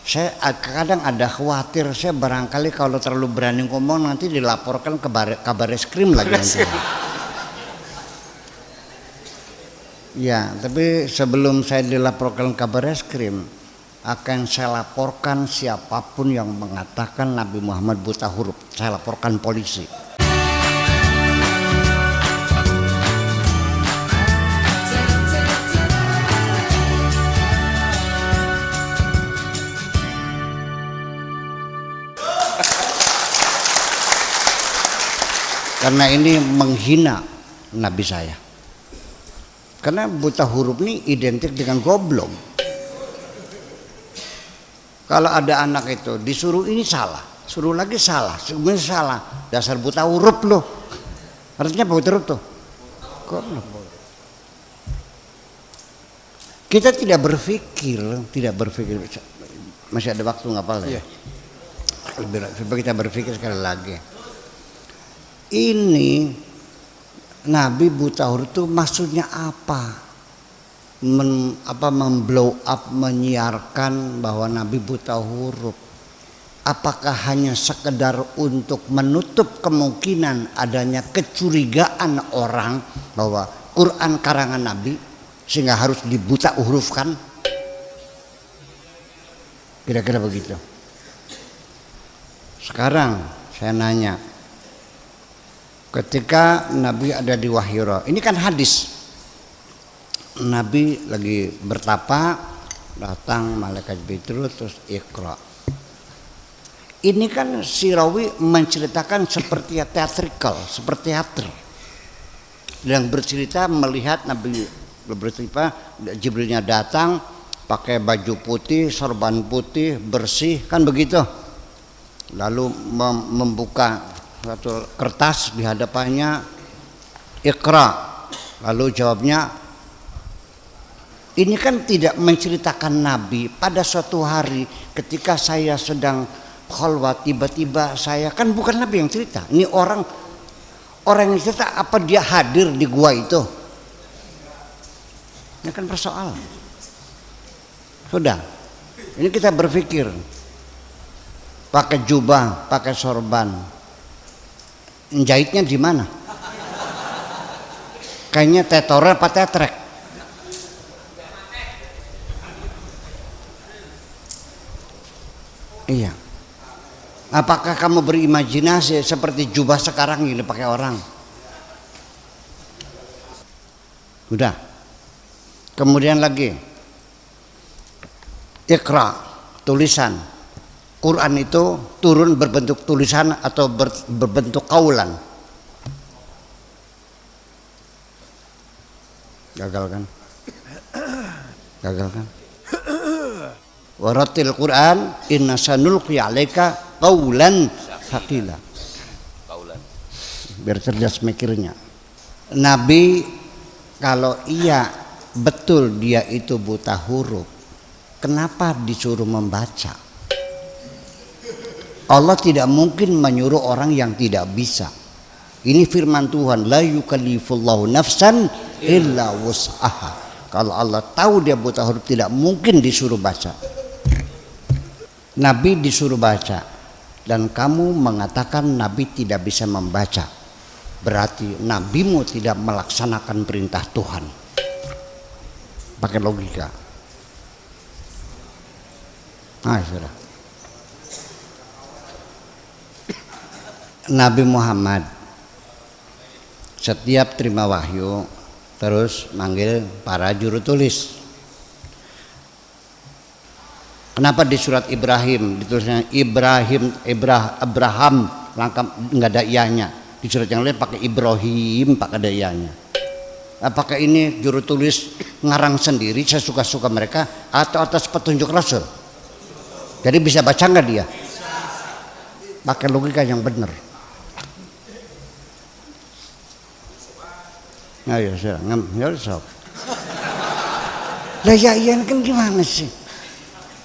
Saya kadang ada khawatir, saya barangkali kalau terlalu berani ngomong nanti dilaporkan ke kabar reskrim lagi nanti. Ya, tapi sebelum saya dilaporkan kabar reskrim, akan saya laporkan siapapun yang mengatakan Nabi Muhammad buta huruf. Saya laporkan polisi. Karena ini menghina Nabi saya. Karena buta huruf ini identik dengan goblok. Kalau ada anak itu disuruh ini salah, suruh lagi salah, sebenarnya salah. Dasar buta huruf loh. Artinya buta huruf tuh. Goblok. Kita tidak berpikir. Masih ada waktu nggak apa-apa ya? Coba kita berpikir sekali lagi. Ini Nabi buta huruf itu maksudnya apa? Memblow up, menyiarkan bahwa Nabi buta huruf. Apakah hanya sekedar untuk menutup kemungkinan adanya kecurigaan orang bahwa Quran karangan Nabi sehingga harus dibuta hurufkan? Kira-kira begitu. Sekarang saya nanya, ketika Nabi ada di Wahira, ini kan hadis, Nabi lagi bertapa, datang malaikat Jibril terus Iqra. Ini kan si rawi menceritakan seperti teatrikal, seperti teater. Yang bercerita melihat Nabi bercerita, Jibrilnya datang pakai baju putih, sorban putih, bersih, kan begitu. Lalu membuka satu kertas di hadapannya, Iqra. Lalu jawabnya, ini kan tidak menceritakan Nabi pada suatu hari ketika saya sedang khalwat, tiba-tiba saya, kan bukan Nabi yang cerita. Ini orang yang cerita, apa dia hadir di gua itu? Ini kan persoalan. Sudah, ini kita berpikir, pakai jubah, pakai sorban, jahitnya di mana? Kayaknya tetornya apa tetrek? Iya. Apakah kamu berimajinasi seperti jubah sekarang ini pakai orang? Udah. Kemudian lagi, Iqra, tulisan. Quran itu turun berbentuk tulisan atau berbentuk kaulan? Gagal kan? Gagal kan? Waratil Quran inna sanulqi 'alaika qaulan tsaqila. Biar cerdas mikirnya. Nabi kalau iya betul dia itu buta huruf, kenapa disuruh membaca? Allah tidak mungkin menyuruh orang yang tidak bisa. Ini firman Tuhan, la yukallifullahu nafsan illa wus'aha. Kalau Allah tahu dia buta huruf, tidak mungkin disuruh baca. Nabi disuruh baca, dan kamu mengatakan Nabi tidak bisa membaca, berarti nabimu tidak melaksanakan perintah Tuhan. Pakai logika. Sudah. Nabi Muhammad setiap terima wahyu terus manggil para juru tulis. Kenapa di surat Ibrahim ditulisnya Abraham, lengkap nggak ada ianya. Di surat yang lain pakai Ibrahim, pakai ada ianya. Apakah ini juru tulis ngarang sendiri sesuka-suka mereka atau atas petunjuk Rasul? Jadi bisa baca nggak dia? Pakai logika yang benar. Ayo sudah, sok. Lah ya iya kan gimana sih?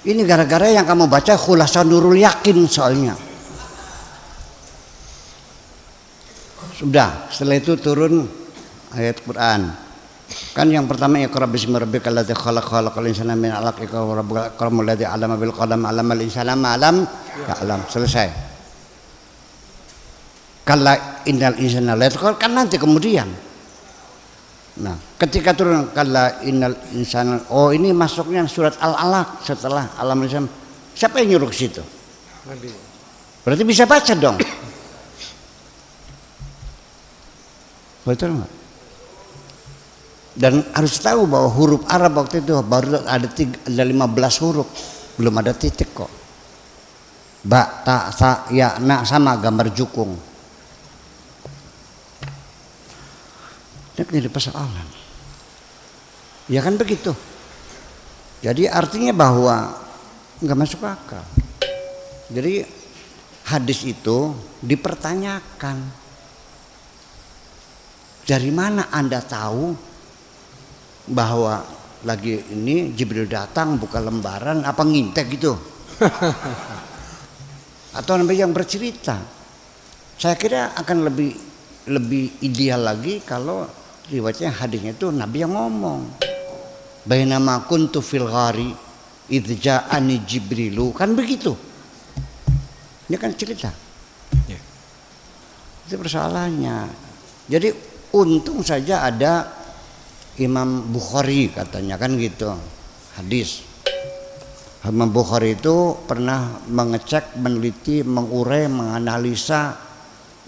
Ini gara-gara yang kamu baca Khulasan Nurul Yakin soalnya. Sudah, setelah itu turun ayat Quran. Kan yang pertama iqra bismi rabbikal ladzi khalaq khalaqal insana min 'alaq iqra wa rabbukal akramul ladzi 'allama bil qalam 'allamal insana ma lam ya'lam. Selesai. Kalla innal insana la yatqa kan nanti kemudian. Nah, ketika turun kalla innal insana, oh ini masuknya surat Al-Alaq setelah Allamal insana. Siapa yang nyuruh ke situ? Nabi. Berarti bisa baca dong. Betul nggak? Dan harus tahu bahwa huruf Arab waktu itu baru ada 15 huruf, belum ada titik kok. Ba, ta, sa, ya, na sama gambar jukung. Ini jadi persoalan. Ya kan begitu. Jadi artinya bahwa nggak masuk akal. Jadi hadis itu dipertanyakan. Dari mana Anda tahu bahwa lagi ini Jibril datang buka lembaran apa ngintek gitu? Atau Nabi yang bercerita? Saya kira akan lebih ideal lagi kalau riwayatnya hadisnya itu Nabi yang ngomong. Bainama kuntu fil ghari idz ja'ani Jibrilu, kan begitu. Ini kan cerita. Yeah. Itu persoalannya. Jadi untung saja ada Imam Bukhari katanya kan gitu, hadis. Imam Bukhari itu pernah mengecek, meneliti, mengurai, menganalisa,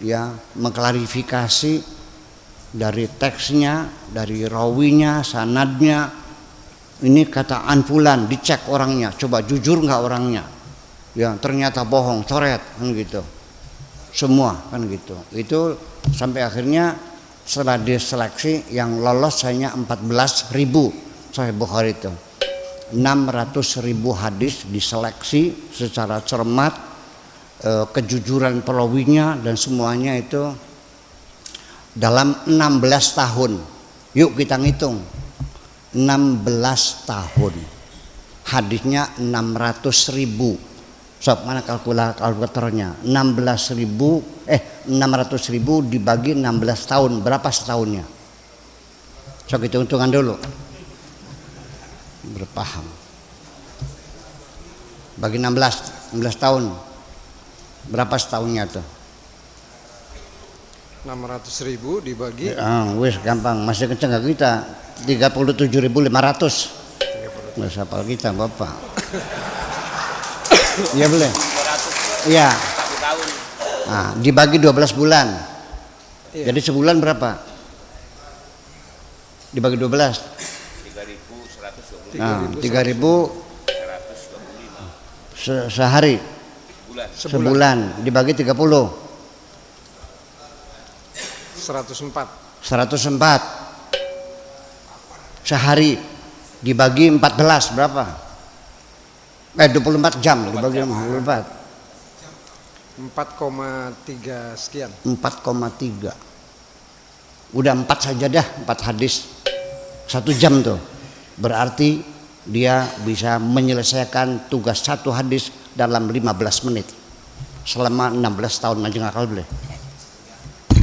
ya, mengklarifikasi dari teksnya, dari rawinya, sanadnya. Ini kata Anfulan, dicek orangnya, coba jujur nggak orangnya? Ya ternyata bohong, coret kan gitu. Semua kan gitu. Itu sampai akhirnya setelah diseleksi yang lolos hanya 14.000 Sahih Bukhari itu. 600.000 hadis diseleksi secara cermat, kejujuran perawinya dan semuanya itu dalam 16 tahun. Yuk kita ngitung. 16 tahun. Hadisnya 600.000. Sob, mana kalkulatornya? 600.000 dibagi 16 tahun, berapa setahunnya? Sok hitung-hitungan dulu. Berpaham. Bagi 16 tahun. Berapa setahunnya tuh? 600.000 dibagi. Wis gampang, masih kenceng gak kita? 37.500. Nggak hafal kita, Bapak. Iya boleh. 200. Iya. 1 tahun. Nah, dibagi 12 bulan. Iya. Jadi sebulan berapa? Dibagi 12. 3.125. Nah, 3.125. Sehari. Sebulan dibagi 30. 104. Sehari dibagi 14 berapa? 24 jam dibagi 24. 4,3 sekian. 4,3. Udah 4 saja dah, 4 hadis. 1 jam tuh. Berarti dia bisa menyelesaikan tugas 1 hadis dalam 15 menit. Selama 16 tahun aja ngakal boleh.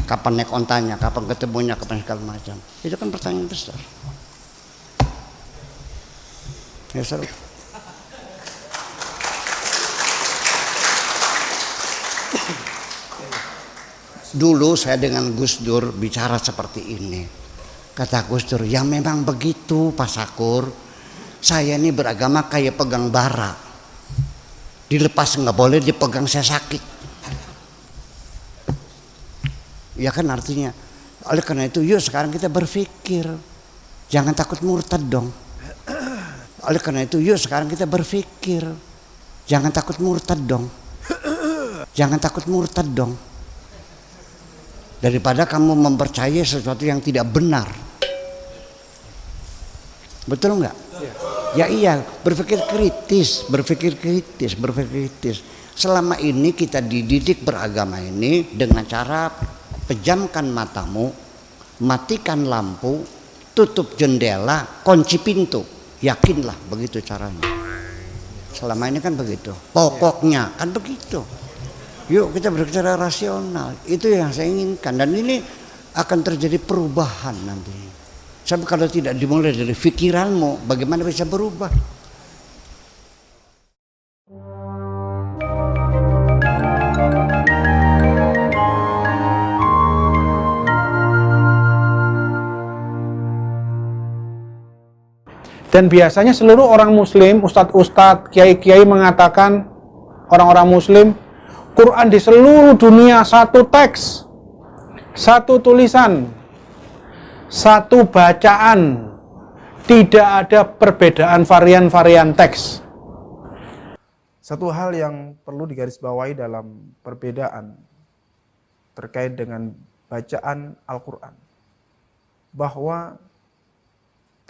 Kapan naik ontanya, kapan ketemunya, kapan segala macam. Itu kan pertanyaan besar. Ya, seru. Dulu saya dengan Gus Dur bicara seperti ini. Kata Gus Dur, ya memang begitu Pak Sakur. Saya ini beragama kayak pegang bara. Dilepas nggak boleh, dipegang saya sakit. Ya kan artinya. Oleh karena itu yuk sekarang kita berpikir. Jangan takut murtad dong. Oleh karena itu yuk sekarang kita berpikir. Jangan takut murtad dong. Jangan takut murtad dong. Daripada kamu mempercayai sesuatu yang tidak benar. Betul nggak? Ya iya, berpikir kritis. Selama ini kita dididik beragama ini dengan cara pejamkan matamu, matikan lampu, tutup jendela, kunci pintu. Yakinlah begitu caranya. Selama ini kan begitu. Pokoknya kan begitu. Yuk kita berbicara rasional. Itu yang saya inginkan. Dan ini akan terjadi perubahan nanti. Tapi kalau tidak dimulai dari pikiranmu, bagaimana bisa berubah? Dan biasanya seluruh orang muslim, ustadz-ustadz, kiai-kiai mengatakan orang-orang muslim, Quran di seluruh dunia satu teks, satu tulisan, satu bacaan, tidak ada perbedaan varian-varian teks. Satu hal yang perlu digarisbawahi dalam perbedaan terkait dengan bacaan Al-Quran, bahwa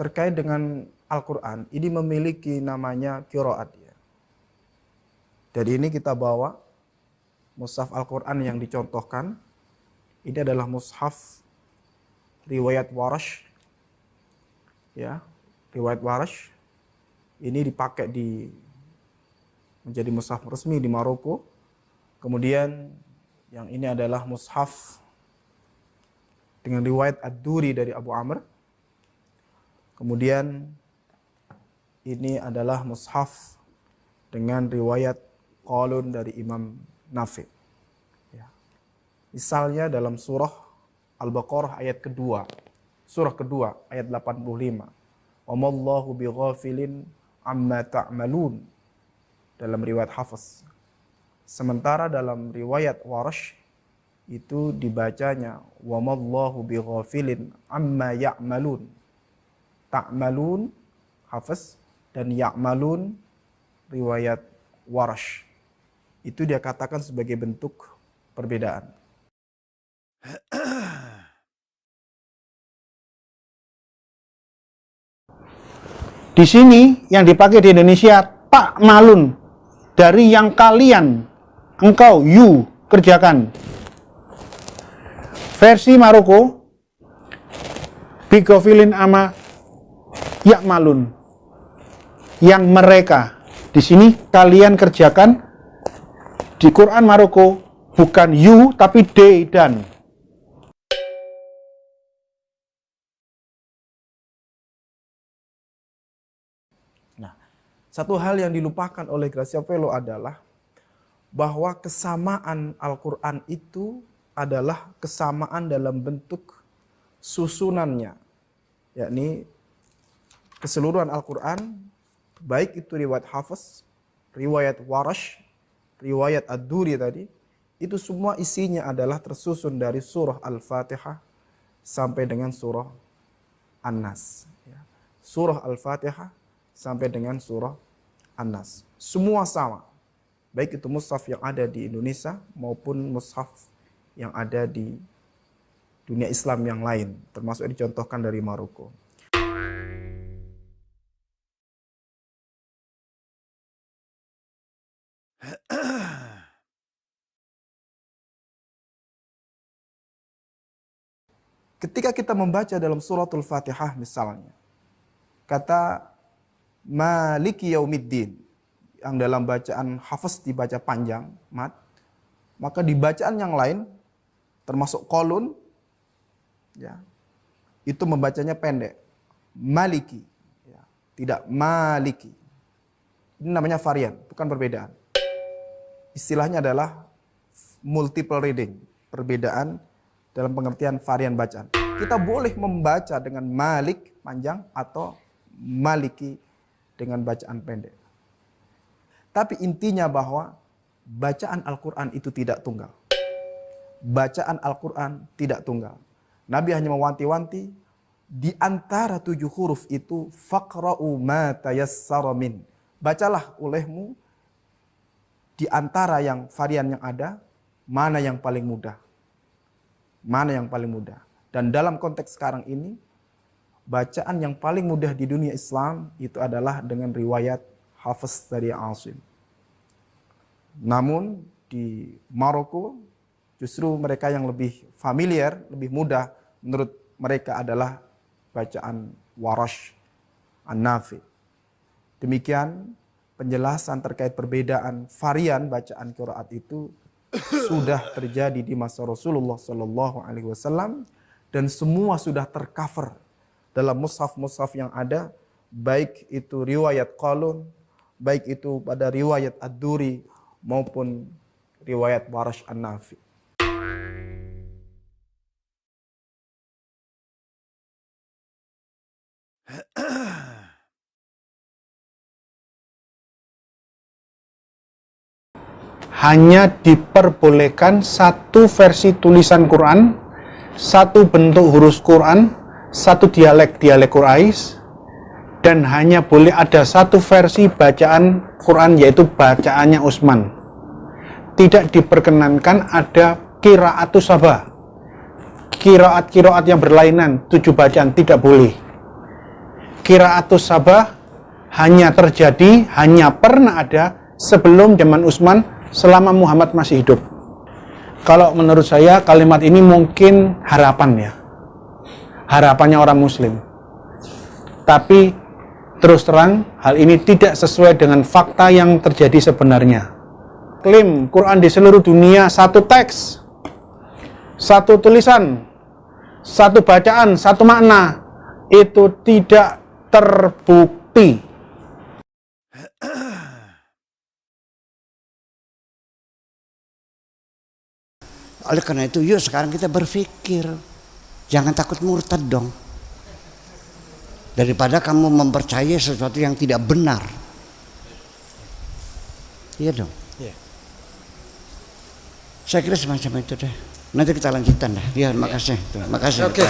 terkait dengan Al-Quran ini memiliki namanya qiraat ya. Dari ini kita bawa mushaf Al-Quran yang dicontohkan. Ini adalah mushaf riwayat Warash. Ya, riwayat Warash ini dipakai menjadi mushaf resmi di Maroko. Kemudian yang ini adalah mushaf dengan riwayat Ad-Duri dari Abu Amr. Kemudian ini adalah mushaf dengan riwayat Qalun dari Imam Nafi. Ya. Misalnya dalam surah Al-Baqarah ayat kedua, surah kedua ayat 85. Wamallahu bighafilin amma ta'malun dalam riwayat Hafiz. Sementara dalam riwayat Warash itu dibacanya wamallahu bighafilin amma ya'malun. Ta'malun Hafiz dan ya'malun riwayat Warash. Itu dia katakan sebagai bentuk perbedaan. Di sini yang dipakai di Indonesia ta'malun, dari yang kalian, engkau, you kerjakan. Versi Maroko bigofilin ama ya'malun, yang mereka. Di sini kalian kerjakan. Di Quran Maroko bukan you tapi they dan. Nah, satu hal yang dilupakan oleh Gracia Pelo adalah bahwa kesamaan Al-Quran itu adalah kesamaan dalam bentuk susunannya, yakni keseluruhan Al-Quran, baik itu riwayat Hafiz, riwayat Warash, riwayat Ad-Duri tadi, itu semua isinya adalah tersusun dari surah Al-Fatihah sampai dengan surah An-Nas. Surah Al-Fatihah sampai dengan surah An-Nas. Semua sama. Baik itu mushaf yang ada di Indonesia maupun mushaf yang ada di dunia Islam yang lain, termasuk yang dicontohkan dari Maroko. Ketika kita membaca dalam suratul Fatihah misalnya, kata Maliki Yaumiddin, yang dalam bacaan Hafiz dibaca panjang, mat, maka di bacaan yang lain, termasuk Qalun, ya, itu membacanya pendek, Maliki, ya, tidak Maliki. Ini namanya varian, bukan perbedaan. Istilahnya adalah multiple reading, perbedaan dalam pengertian varian bacaan. Kita boleh membaca dengan Malik panjang atau Maliki dengan bacaan pendek. Tapi intinya bahwa bacaan Al-Quran itu tidak tunggal. Bacaan Al-Quran tidak tunggal. Nabi hanya mewanti-wanti di antara 7 huruf itu faqra'u ma tayassara min. Bacalah olehmu di antara yang varian yang ada, mana yang paling mudah. Mana yang paling mudah. Dan dalam konteks sekarang ini, bacaan yang paling mudah di dunia Islam itu adalah dengan riwayat Hafiz dari Asim. Namun di Maroko, justru mereka yang lebih familiar, lebih mudah menurut mereka adalah bacaan Warash An-Nafi. Demikian penjelasan terkait perbedaan varian bacaan qiraat itu sudah terjadi di masa Rasulullah Sallallahu Alaihi Wasallam dan semua sudah tercover dalam mushaf-mushaf yang ada, baik itu riwayat Qalun, baik itu pada riwayat Ad-Duri maupun riwayat Warash An-Nafi. Hanya diperbolehkan satu versi tulisan Quran, satu bentuk huruf Quran, satu dialek Quraisy, dan hanya boleh ada satu versi bacaan Quran, yaitu bacaannya Utsman. Tidak diperkenankan ada qiraatus sabah, qiraat yang berlainan, 7 bacaan, tidak boleh. Qiraatus sabah hanya pernah ada sebelum zaman Utsman, selama Muhammad masih hidup. Kalau menurut saya kalimat ini mungkin harapan ya, harapannya orang Muslim. Tapi terus terang hal ini tidak sesuai dengan fakta yang terjadi sebenarnya. Klaim Quran di seluruh dunia satu teks, satu tulisan, satu bacaan, satu makna, itu tidak terbukti. Oleh karena itu, yuk sekarang kita berpikir, jangan takut murtad dong. Daripada kamu mempercayai sesuatu yang tidak benar. Iya dong. Iya. Saya kira semacam itu deh. Nanti kita lanjutkan dah. Ya, makasih. Makasih. Oke.